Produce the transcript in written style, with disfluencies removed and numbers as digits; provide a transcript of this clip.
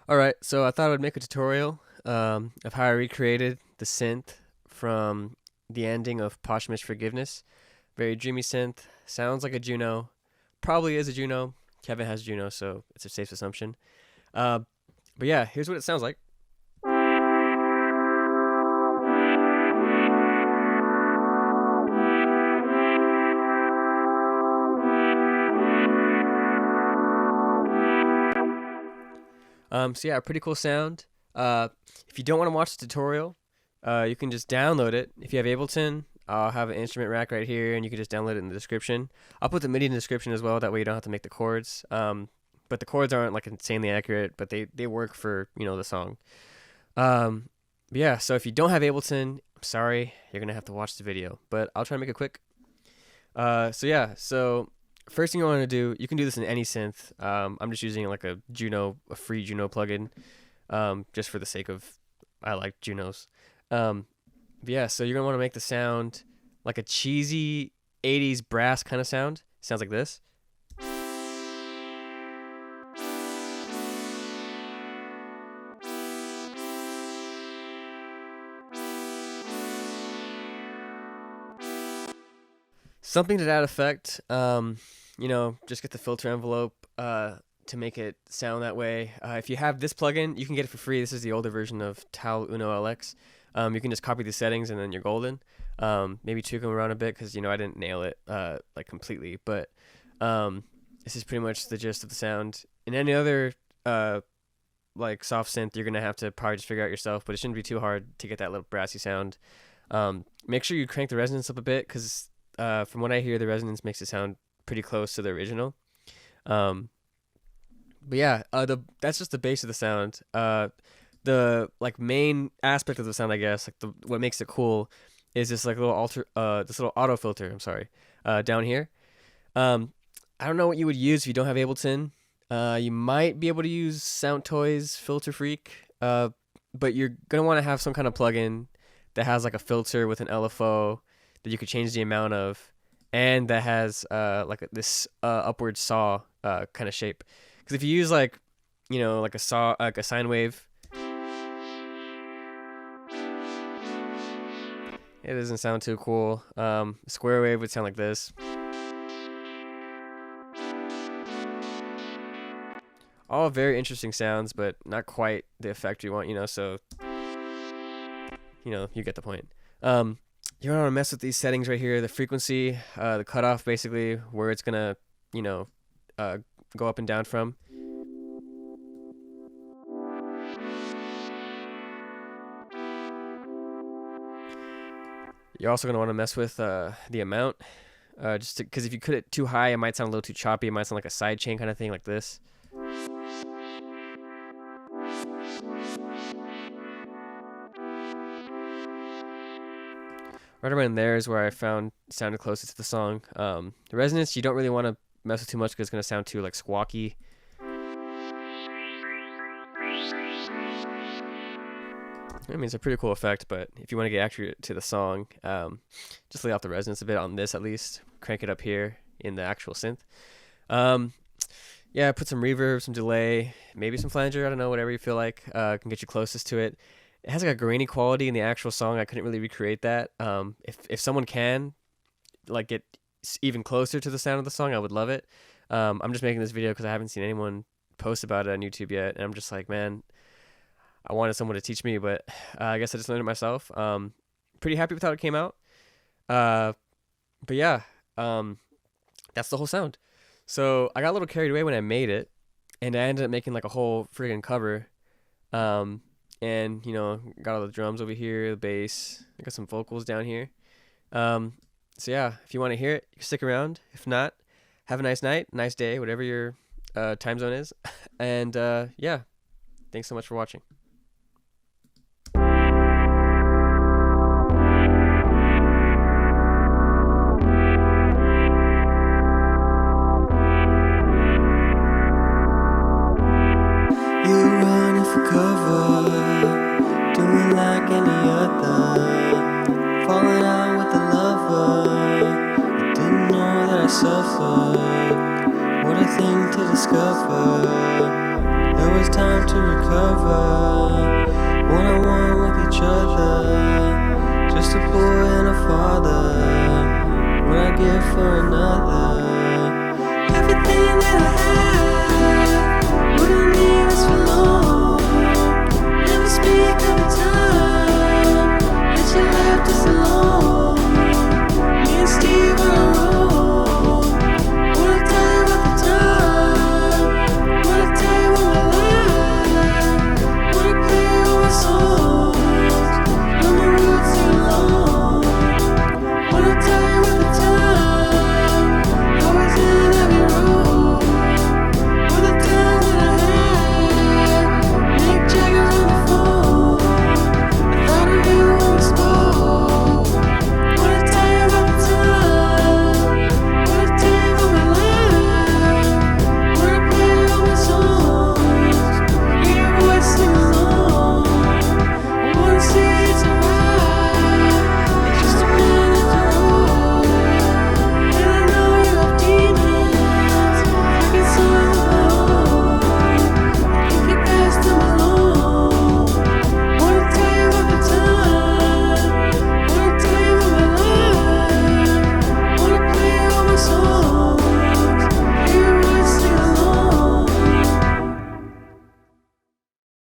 Alright, so I thought I would make a tutorial of how I recreated the synth from the ending of Posthumous Forgiveness. Very dreamy synth, sounds like a Juno, probably is a Juno. Kevin has Juno, so it's a safe assumption. Uh, but yeah, here's what it sounds like. So yeah, pretty cool sound. Uh, if you don't want to watch the tutorial, you can just download it. If you have Ableton, I'll have an instrument rack right here, and you can just download it in the description. I'll put the MIDI in the description as well. That way you don't have to make the chords. But the chords aren't like insanely accurate, but they work for the song. But yeah, so if you don't have Ableton, I'm sorry, you're gonna have to watch the video. But I'll try to make it quick. So first thing you want to do, you can do this in any synth. I'm just using like a free Juno plugin, just for the sake of I like Junos. But yeah, so you're gonna want to make the sound like a cheesy 80s brass kind of sound. Sounds like this. Something to that effect. Just get the filter envelope to make it sound that way. If you have this plugin, you can get it for free. This is the older version of Tal Uno LX. You can just copy the settings and then you're golden. Maybe tweak them around a bit because I didn't nail it like completely, but this is pretty much the gist of the sound. In any other like soft synth, you're gonna have to probably just figure out yourself, but it shouldn't be too hard to get that little brassy sound. Make sure you crank the resonance up a bit because from what I hear, the resonance makes it sound pretty close to the original. But yeah, that's just the base of the sound. The like main aspect of the sound, I guess, like what makes it cool, is this like this little auto filter. I'm sorry, down here. I don't know what you would use if you don't have Ableton. You might be able to use Sound Toys Filter Freak, but you're gonna want to have some kind of plugin that has like a filter with an LFO that you could change the amount of, and that has this upward saw kind of shape. Because if you use like like a saw, like a sine wave, it doesn't sound too cool. Square wave would sound like this. All very interesting sounds, but not quite the effect you want. So you get the point. You don't want to mess with these settings right here. The frequency, the cutoff, basically where it's gonna, go up and down from. You're also gonna want to mess with the amount, just because if you cut it too high, it might sound a little too choppy. It might sound like a side chain kind of thing, like this. Right around there is where I found sounded closest to the song. The resonance, you don't really want to mess with too much because it's going to sound too like squawky. I mean, it's a pretty cool effect, but if you want to get accurate to the song, just lay off the resonance a bit on this at least. Crank it up here in the actual synth. Yeah, put some reverb, some delay, maybe some flanger, I don't know, whatever you feel like can get you closest to it. It has like a grainy quality in the actual song. I couldn't really recreate that. If someone can like get even closer to the sound of the song, I would love it. I'm just making this video because I haven't seen anyone post about it on YouTube yet, and I'm just like, man, I wanted someone to teach me, but I guess I just learned it myself. Pretty happy with how it came out. But yeah, that's the whole sound. So I got a little carried away when I made it, and I ended up making like a whole friggin' cover. And got all the drums over here, the bass. I got some vocals down here. So yeah, if you want to hear it, stick around. If not, have a nice night, nice day, whatever your time zone is. And yeah, thanks so much for watching. You running for cover, doing like any other, falling out with a lover. You didn't know that I suffered. What a thing to discover. There was time to to recover. One on one with each other, just a boy and a father. What I give for another, everything that I have.